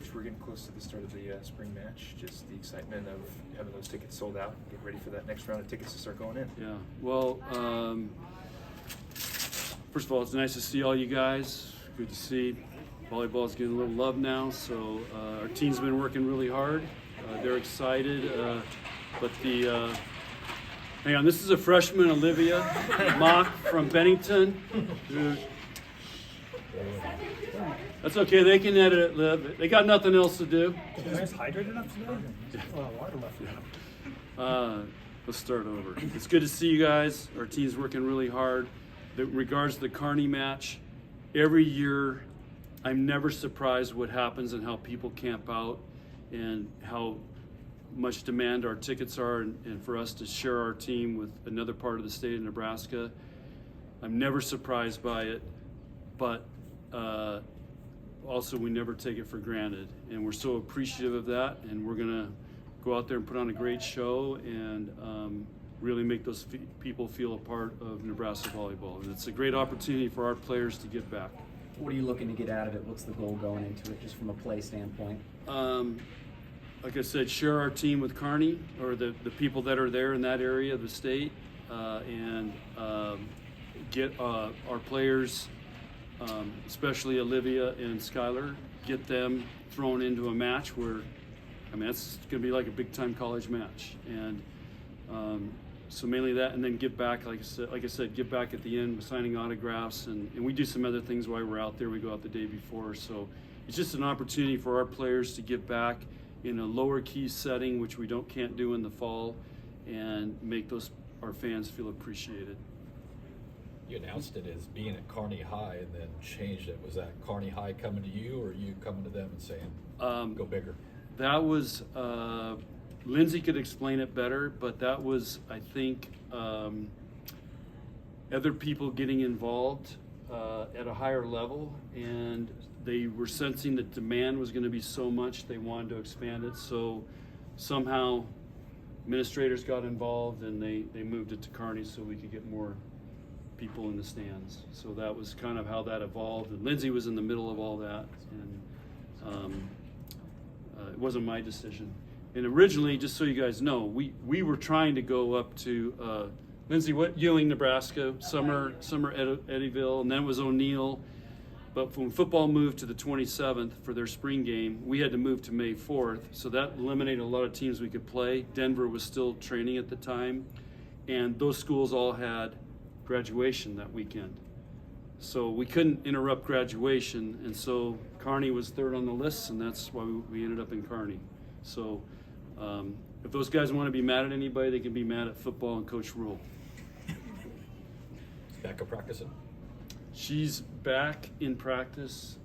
Coach, we're getting close to the start of the spring match. Just the excitement of having those tickets sold out, get ready for that next round of tickets to start going in. Yeah, well, first of all, it's nice to see all you guys. Good to see volleyball's getting a little love now, so our team's been working really hard. They're excited, but hang on, this is a freshman, Olivia Mock from Bennington. That's okay, they can edit it, Liv. They got nothing else to do. Did you guys hydrate enough today? Water left. Let's start over. It's good to see you guys. Our team's working really hard. In regards to the Kearney match, every year I'm never surprised what happens and how people camp out and how much demand our tickets are, and for us to share our team with another part of the state of Nebraska. I'm never surprised by it, but also we never take it for granted, and we're so appreciative of that, and we're gonna go out there and put on a great show and really make those people feel a part of Nebraska volleyball. And it's a great opportunity for our players to give back. What are you looking to get out of it? What's the goal going into it, just from a play standpoint? Like I said, share our team with Kearney, or the people that are there in that area of the state, and get our players, especially Olivia and Skylar, get them thrown into a match where, I mean, it's going to be like a big-time college match. And so mainly that, and then give back, like I said, give back at the end with signing autographs, and we do some other things while we're out there. We go out the day before, so it's just an opportunity for our players to give back in a lower key setting, which we can't do in the fall, and make our fans feel appreciated. You announced it as being at Kearney High and then changed it. Was that Kearney High coming to you, or you coming to them and saying, go bigger? That was, Lindsay could explain it better, but that was, I think, other people getting involved at a higher level, and they were sensing that demand was going to be so much they wanted to expand it. So somehow administrators got involved, and they moved it to Kearney so we could get more people in the stands. So that was kind of how that evolved, and Lindsay was in the middle of all that, and it wasn't my decision. And originally, just so you guys know, we were trying to go up to Lindsay, Ewing, Nebraska, summer Eddyville, and then it was O'Neill. But when football moved to the 27th for their spring game, we had to move to May 4th, so that eliminated a lot of teams we could play. Denver was still training at the time, and those schools all had graduation that weekend. So we couldn't interrupt graduation, and so Kearney was third on the list, and that's why we ended up in Kearney. So if those guys want to be mad at anybody, they can be mad at football and Coach Rule. Back up practicing? She's back in practice,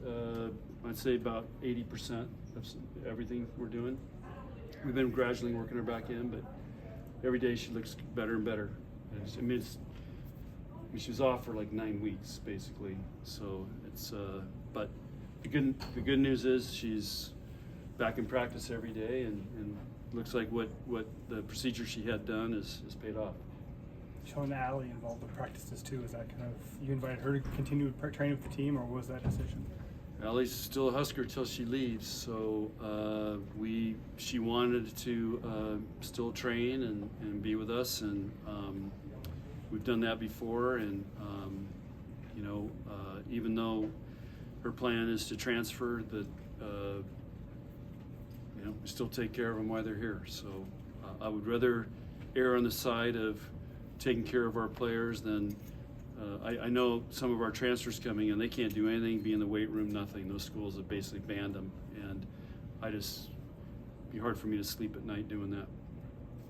I'd say about 80% of everything we're doing. We've been gradually working her back in, but every day she looks better and better. I mean, she was off for like 9 weeks, basically. So it's, but the good news is she's back in practice every day, and looks like what the procedure she had done is paid off. Showing Allie involved with practices too, is that kind of, you invited her to continue training with the team, or what was that decision? Allie's still a Husker till she leaves, so she wanted to still train and be with us, and we've done that before, and even though her plan is to transfer, we still take care of them while they're here. So I would rather err on the side of taking care of our players than I know some of our transfers coming in, they can't do anything, be in the weight room, nothing. Those schools have basically banned them, and it'd be hard for me to sleep at night doing that.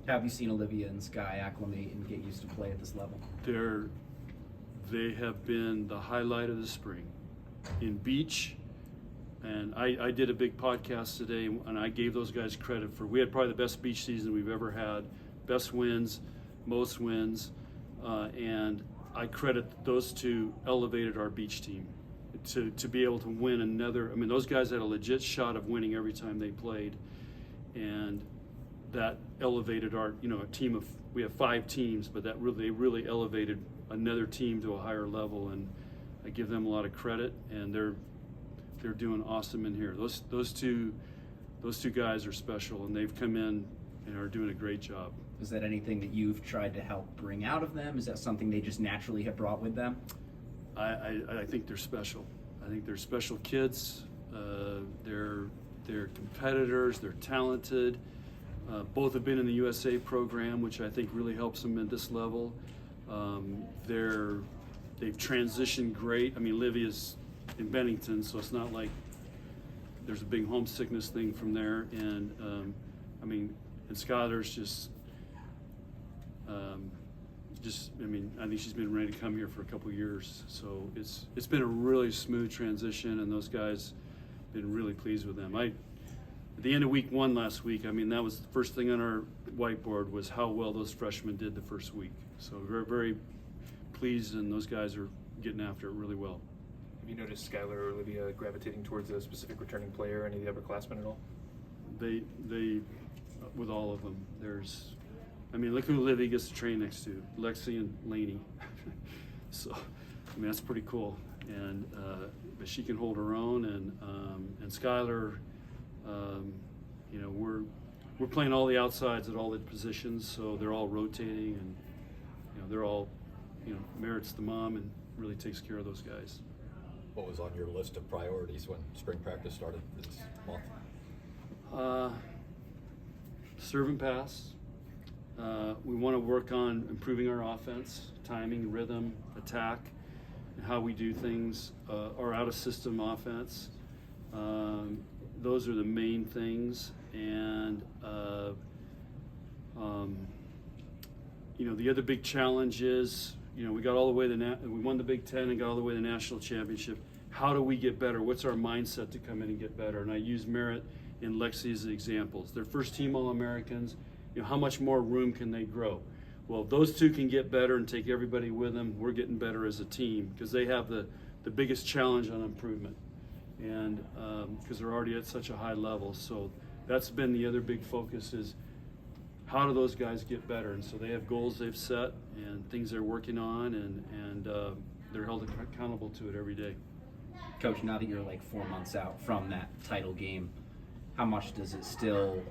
How have you seen Olivia and Sky acclimate and get used to play at this level? They have been the highlight of the spring. In beach, and I did a big podcast today, and I gave those guys credit for, we had probably the best beach season we've ever had, best wins, most wins, and I credit those two elevated our beach team to be able to win another. I mean, those guys had a legit shot of winning every time they played, and that elevated our, a team of, we have 5 teams, but they really elevated another team to a higher level, and I give them a lot of credit, and they're they're doing awesome in here. Those two guys are special, and they've come in and are doing a great job. Is that anything that you've tried to help bring out of them? Is that something they just naturally have brought with them? I think they're special. I think they're special kids. They're competitors. They're talented. Both have been in the USA program, which I think really helps them at this level. They've transitioned great. I mean, Livia's in Bennington, so it's not like there's a big homesickness thing from there. And and Skylar's just, I think she's been ready to come here for a couple of years. So it's been a really smooth transition, and those guys been really pleased with them. At the end of week 1 last week, that was the first thing on our whiteboard was how well those freshmen did the first week. So very, very pleased, and those guys are getting after it really well. Have you noticed Skylar or Olivia gravitating towards a specific returning player, or any of the upperclassmen at all? They with all of them. Look who Olivia gets to train next to, Lexi and Laney. So, that's pretty cool. And but she can hold her own, and Skylar, we're playing all the outsides at all the positions, so they're all rotating, and they're all, Merritt's the mom and really takes care of those guys. What was on your list of priorities when spring practice started this month? Serve and pass. We want to work on improving our offense, timing, rhythm, attack, and how we do things. Our out-of-system offense. Those are the main things. And, the other big challenge is, we got all the way we won the Big Ten and got all the way to the national championship. How do we get better? What's our mindset to come in and get better? And I use Merritt and Lexi as examples. They're first team All-Americans. How much more room can they grow? Well, those two can get better and take everybody with them. We're getting better as a team because they have the biggest challenge on improvement, and because they're already at such a high level. So that's been the other big focus is how do those guys get better? And so they have goals they've set and things they're working on, and they're held accountable to it every day. Coach, now that you're like 4 months out from that title game, how much does it still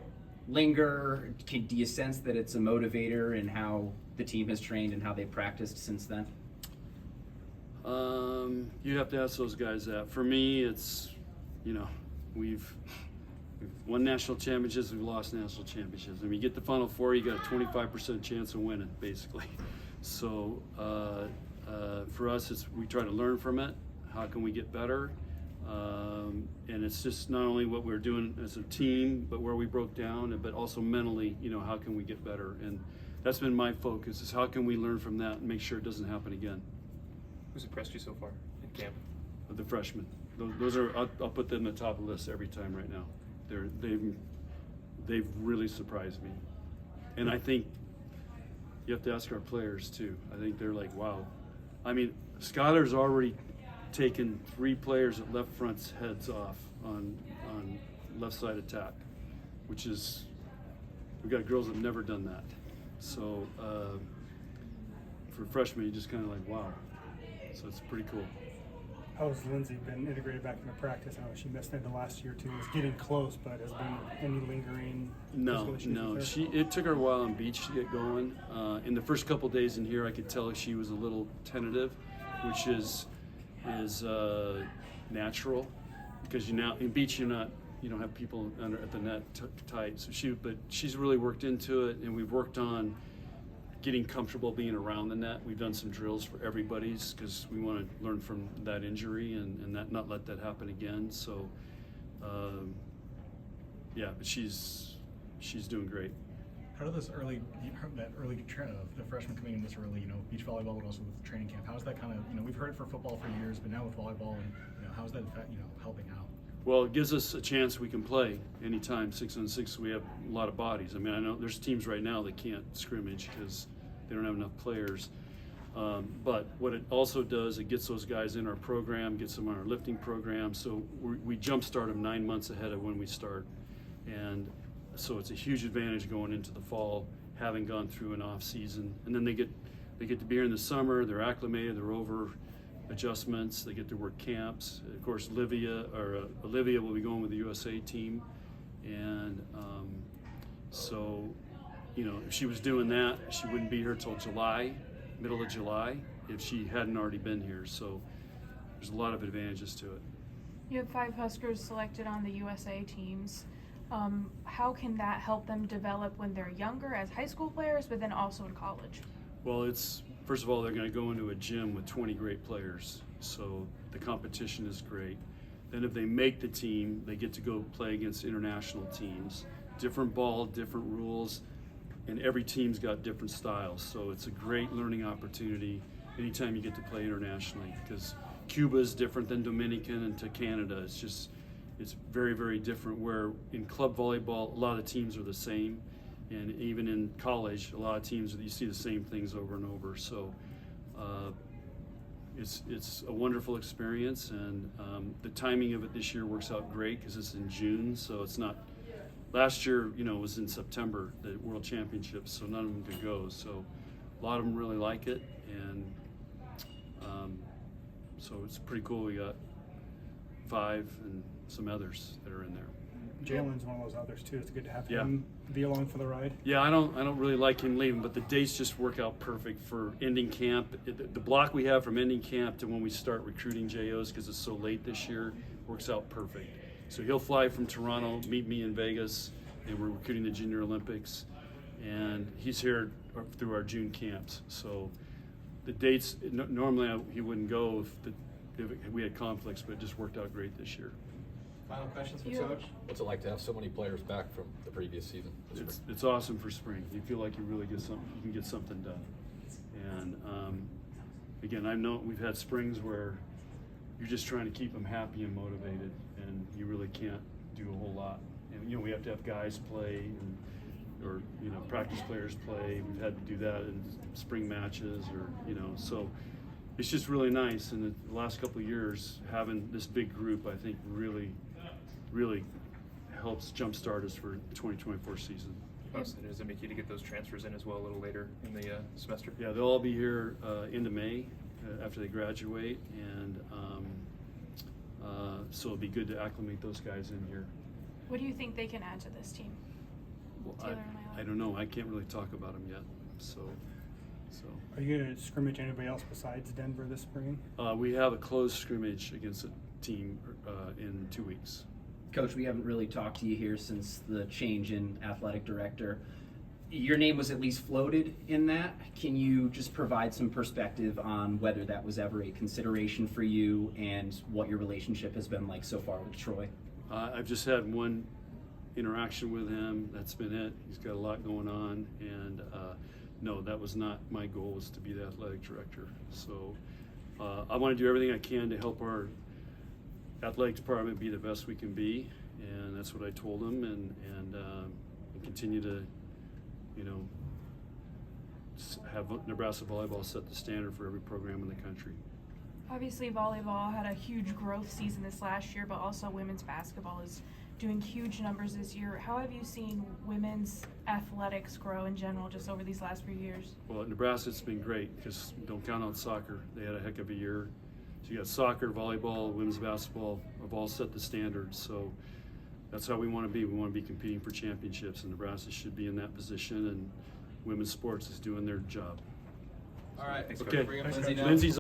linger? Do you sense that it's a motivator in how the team has trained and how they practiced since then? You have to ask those guys that. For me, it's, we've won national championships, we've lost national championships. You get the Final Four, you got a 25% chance of winning, basically. So for us, we try to learn from it. How can we get better? And it's just not only what we're doing as a team, but where we broke down, but also mentally, how can we get better? And that's been my focus, is how can we learn from that and make sure it doesn't happen again. Who's impressed you so far in camp? The freshmen. Those are, I'll put them at the top of the list every time right now. They've really surprised me. And I think you have to ask our players too. I think they're like, wow. Skylar's already taken 3 players at left front's heads off on left side attack, which is, we've got girls that have never done that. So for freshmen, you just kind of like, wow. So it's pretty cool. How has Lindsay been integrated back into practice? I know she missed it the last year too. It's getting close, but has been any lingering physical issues with her? It took her a while on beach to get going. In the first couple days in here, I could tell she was a little tentative, which is natural, because in beach you don't have people at the net tight. So she's really worked into it, and we've worked on getting comfortable being around the net. We've done some drills for everybody's because we want to learn from that injury and not let that happen again. So but she's doing great. How did the freshmen coming in this early, beach volleyball, but also with training camp, how's that kind of, we've heard it for football for years, but now with volleyball, and how's that, helping out? Well, it gives us a chance we can play anytime 6-on-6. We have a lot of bodies. I know there's teams right now that can't scrimmage because they don't have enough players. But what it also does, it gets those guys in our program, gets them on our lifting program. So we jumpstart them 9 months ahead of when we start. And so it's a huge advantage going into the fall, having gone through an off season. And then they get to be here in the summer, they're acclimated, they're over adjustments. They get to work camps. Of course, Olivia will be going with the USA team, and so, you know, if she was doing that, she wouldn't be here till July, middle of July, if she hadn't already been here. So there's a lot of advantages to it. You have 5 Huskers selected on the USA teams. How can that help them develop when they're younger as high school players, but then also in college? Well, it's, first of all, they're going to go into a gym with 20 great players, so the competition is great. Then if they make the team, they get to go play against international teams. Different ball, different rules, and every team's got different styles, so it's a great learning opportunity anytime you get to play internationally, because Cuba is different than Dominican and to Canada. It's very, very different, where in club volleyball, a lot of teams are the same. And even in college, a lot of teams, you see the same things over and over. So it's a wonderful experience, and the timing of it this year works out great because it's in June, so it's not, last year, you know, it was in September, the World Championships, so none of them could go. So a lot of them really like it, and so it's pretty cool. We got 5 and some others that are in there. Jalen's one of those others too. It's good to have him be along for the ride. Yeah, I don't really like him leaving, but the dates just work out perfect for ending camp. The block we have from ending camp to when we start recruiting JOs, because it's so late this year, works out perfect. So he'll fly from Toronto, meet me in Vegas, and we're recruiting the Junior Olympics, and he's here through our June camps. So the dates, normally he wouldn't go if we had conflicts, but it just worked out great this year. Final questions for Yeah. Coach? What's it like to have so many players back from the previous season? It's awesome for spring. You feel like you really get something. You can get something done. And again, I know we've had springs where you're just trying to keep them happy and motivated, and you really can't do a whole lot. And you know, we have to have guys play, or you know, practice players play. We've had to do that in spring matches, or you know, so it's just really nice. And the last couple of years, having this big group, I think really helps jumpstart us for the 2024 season. Does it make you to get those transfers in as well a little later in the semester? Yeah, they'll all be here into May after they graduate, and so it'll be good to acclimate those guys in here. What do you think they can add to this team? Well, Taylor and Milo? I don't know. I can't really talk about them yet. So Are you going to scrimmage anybody else besides Denver this spring? we have a closed scrimmage against a team in 2 weeks. Coach, we haven't really talked to you here since the change in athletic director. Your name was at least floated in that. Can you just provide some perspective on whether that was ever a consideration for you and what your relationship has been like so far with Troy? I've just had one interaction with him. That's been it. He's got a lot going on, and no, that was not my goal, was to be the athletic director. So I want to do everything I can to help our athletic department be the best we can be, and that's what I told him, and continue to, you know, have Nebraska Volleyball set the standard for every program in the country. Obviously, volleyball had a huge growth season this last year, but also women's basketball is doing huge numbers this year. How have you seen women's athletics grow in general just over these last few years? Well, at Nebraska, it's been great, because don't count out soccer. They had a heck of a year. So you got soccer, volleyball, women's basketball have all set the standards. So that's how we want to be. We want to be competing for championships, and Nebraska should be in that position, and women's sports is doing their job. All right. Okay. Bring up Lindsay now. Lindsay's